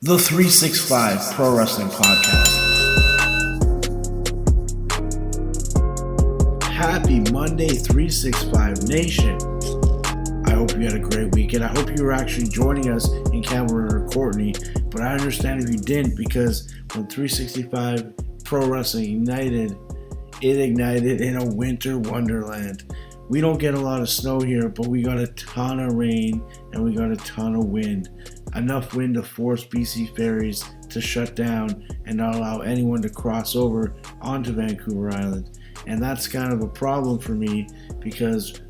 The 365 Pro Wrestling Podcast. Happy Monday, 365 Nation. I hope you had a great weekend. I hope you were actually joining us in Cameron or Courtney, but I understand if you didn't, because when 365 Pro Wrestling ignited, it ignited in a winter wonderland. We don't get a lot of snow here, but we got a ton of rain and we got a ton of wind. Enough wind to force BC ferries to shut down and not allow anyone to cross over onto Vancouver Island. And that's kind of a problem for me because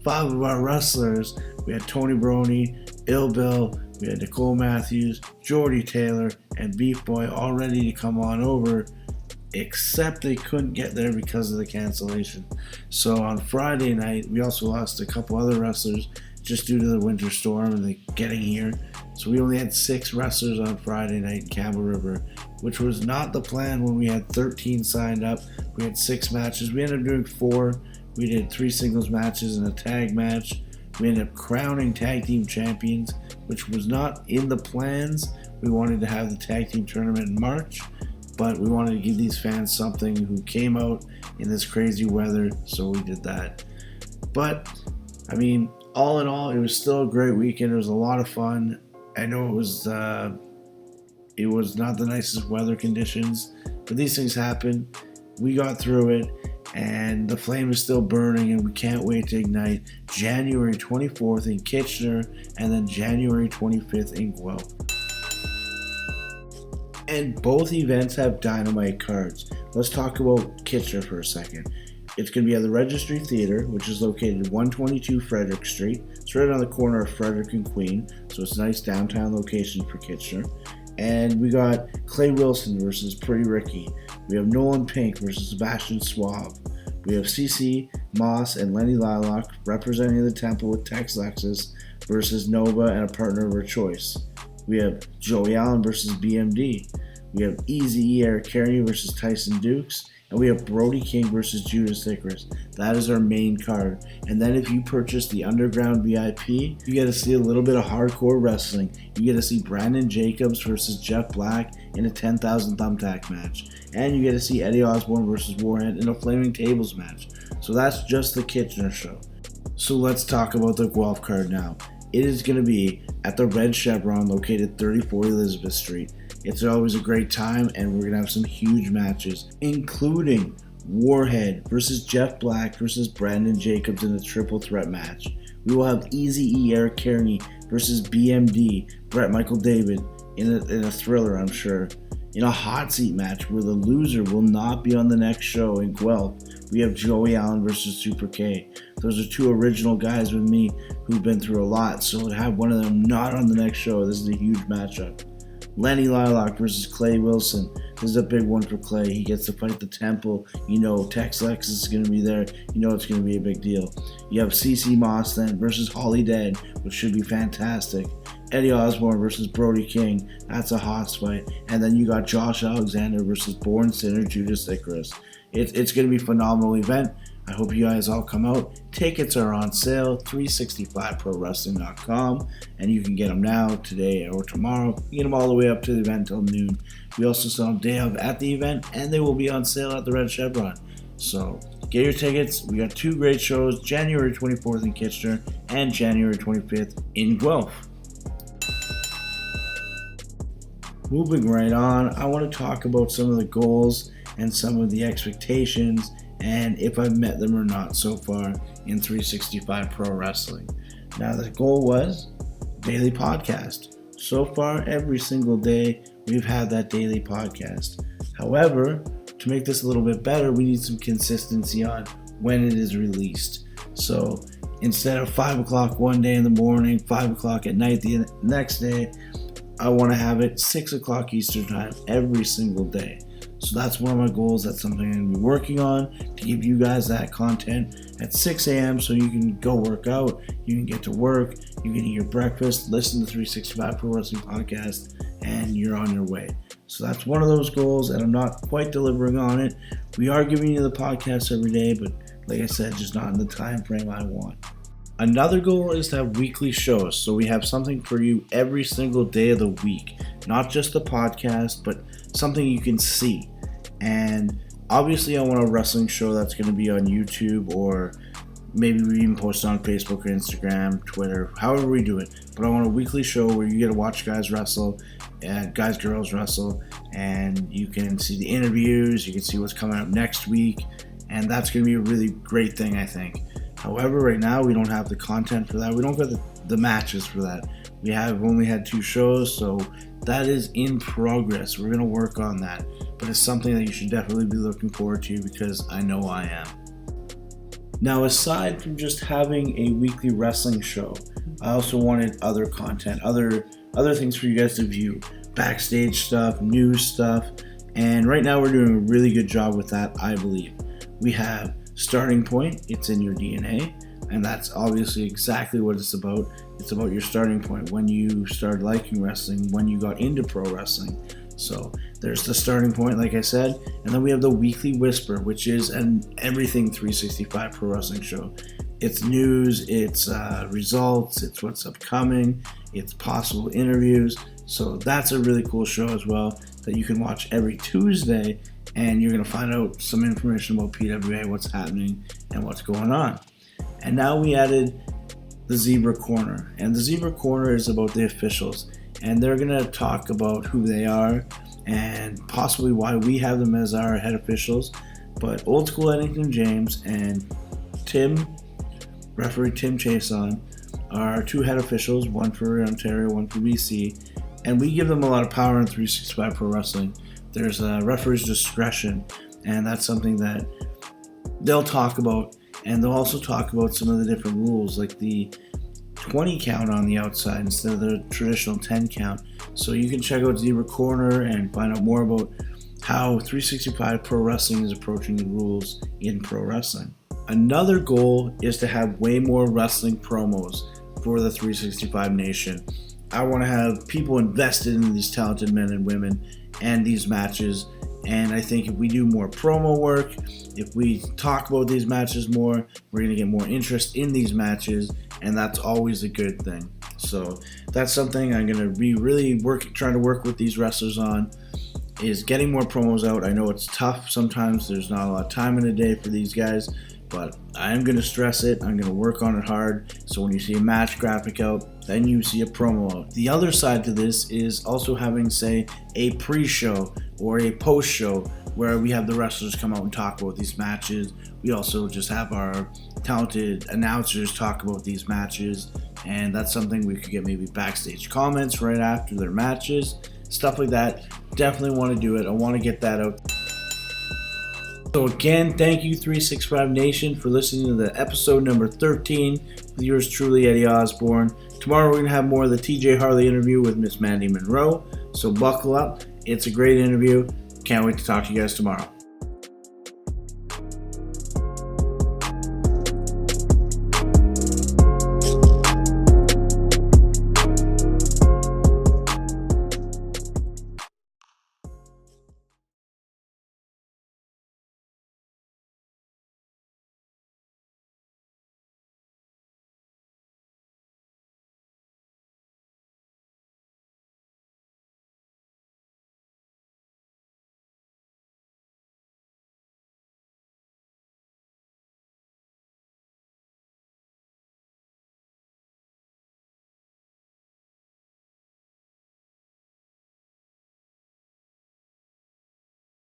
5 of our wrestlers, we had Tony Brony, Ill Bill, we had Nicole Matthews, Jordy Taylor, and Beef Boy all ready to come on over, except they couldn't get there because of the cancellation. So on Friday night, we also lost a couple other wrestlers just due to the winter storm and the getting here. So we only had 6 wrestlers on Friday night in Campbell River, which was not the plan when we had 13 signed up. We had 6 matches. We ended up doing 4. We did 3 singles matches and a tag match. We ended up crowning tag team champions, which was not in the plans. We wanted to have the tag team tournament in March, but we wanted to give these fans something who came out in this crazy weather, so we did that. But, I mean, all in all, it was still a great weekend. It was a lot of fun. I know it was not the nicest weather conditions, but these things happen. We got through it, and the flame is still burning, and we can't wait to ignite January 24th in Kitchener, and then January 25th in Guelph. And both events have Dynamite cards. Let's talk about Kitchener for a second. It's going to be at the Registry Theatre, which is located at 122 Frederick Street. It's right on the corner of Frederick and Queen, so it's a nice downtown location for Kitchener. And we got Clay Wilson versus Pretty Ricky. We have Nolan Pink versus Sebastian Schwab. We have CC Moss and Lenny Lilac representing the Temple with Tex Lexus versus Nova and a partner of her choice. We have Joey Allen versus BMD. We have Easy Eric Carney versus Tyson Dukes. And we have Brody King versus Judas Icarus. That is our main card. And then if you purchase the Underground VIP, you get to see a little bit of hardcore wrestling. You get to see Brandon Jacobs versus Jeff Black in a 10,000 thumbtack match. And you get to see Eddie Osborne versus Warhead in a Flaming Tables match. So that's just the Kitchener show. So let's talk about the Guelph card now. It is going to be at the Red Chevron located 34 Elizabeth Street. It's always a great time, and we're going to have some huge matches, including Warhead versus Jeff Black versus Brandon Jacobs in a triple threat match. We will have Eazy-E Eric Carney versus BMD, Brett Michael David, in a thriller, I'm sure. In a hot seat match where the loser will not be on the next show in Guelph, we have Joey Allen versus Super K. Those are 2 original guys with me who've been through a lot, so to have one of them not on the next show, this is a huge matchup. Lenny Lilac versus Clay Wilson. This is a big one for Clay. He gets to fight the Temple. You know Tex Lexus is going to be there. You know it's going to be a big deal. You have CC Moss then versus Holly Dead, which should be fantastic. Eddie Osborne versus Brody King. That's a hot fight. And then you got Josh Alexander versus Born Sinner Judas Icarus. It's going to be a phenomenal event. I hope you guys all come out. Tickets are on sale, 365prowrestling.com, and you can get them now, today, or tomorrow. You get them all the way up to the event until noon. We also sell them day of at the event, and they will be on sale at the Red Chevron. So get your tickets. We got 2 great shows, January 24th in Kitchener and January 25th in Guelph. Moving right on, I want to talk about some of the goals and some of the expectations and if I've met them or not so far in 365 Pro Wrestling. Now, the goal was daily podcast. So far, every single day, we've had that daily podcast. However, to make this a little bit better, we need some consistency on when it is released. So instead of 5 o'clock one day in the morning, 5 o'clock at night the next day, I want to have it 6 o'clock Eastern time every single day. So that's one of my goals. That's something I'm going to be working on to give you guys that content at 6 a.m. so you can go work out, you can get to work, you can eat your breakfast, listen to 365 Pro Wrestling Podcast, and you're on your way. So that's one of those goals, and I'm not quite delivering on it. We are giving you the podcast every day, but like I said, just not in the time frame I want. Another goal is to have weekly shows, so we have something for you every single day of the week. not just the podcast, but something you can see. And obviously I want a wrestling show that's going to be on YouTube, or maybe we even post it on Facebook or Instagram, Twitter, however we do it. But I want a weekly show where you get to watch guys wrestle, girls wrestle, and you can see the interviews, you can see what's coming up next week, and that's going to be a really great thing, I think. However, right now we don't have the content for that. We don't get the matches for that. We have only had 2 shows, so that is in progress. We're going to work on that, but it's something that you should definitely be looking forward to, because I know I am. Now, aside from just having a weekly wrestling show, I also wanted other content, other things for you guys to view, backstage stuff, news stuff, and right now we're doing a really good job with that, I believe. We have Starting Point, it's in your DNA, and that's obviously exactly what it's about. It's about your starting point, when you started liking wrestling, when you got into pro wrestling. So there's the Starting Point, like I said, and then we have the Weekly Whisper, which is an everything 365 pro wrestling show. It's news, it's results, it's what's upcoming, it's possible interviews. So that's a really cool show as well that you can watch every Tuesday, and you're going to find out some information about PWA, what's happening, and what's going on. And now we added the Zebra Corner, and the Zebra Corner is about the officials, and they're going to talk about who they are and possibly why we have them as our head officials. But Old School Eddington James and referee Tim Chason are 2 head officials, one for Ontario, one for BC, and we give them a lot of power in 365 Pro Wrestling. There's a referee's discretion, and that's something that they'll talk about, and they'll also talk about some of the different rules, like the 20 count on the outside instead of the traditional 10 count. So you can check out Zebra Corner and find out more about how 365 Pro Wrestling is approaching the rules in pro wrestling. Another goal is to have way more wrestling promos for the 365 Nation. I want to have people invested in these talented men and women and these matches, and I think if we do more promo work, if we talk about these matches more, we're going to get more interest in these matches, and that's always a good thing. So that's something I'm going to be really trying to work with these wrestlers on, is getting more promos out. I know it's tough sometimes, there's not a lot of time in a day for these guys, but I am going to stress it. I'm going to work on it hard, so when you see a match graphic out, then you see a promo out. The other side to this is also having, say, a pre-show or a post-show where we have the wrestlers come out and talk about these matches. We also just have our talented announcers talk about these matches, and that's something we could get maybe backstage comments right after their matches, stuff like that. Definitely want to do it. I want to get that out. So again, thank you 365 Nation for listening to the episode number 13 with yours truly, Eddie Osborne. Tomorrow we're going to have more of the TJ Harley interview with Miss Mandy Monroe, so buckle up. It's a great interview. Can't wait to talk to you guys tomorrow.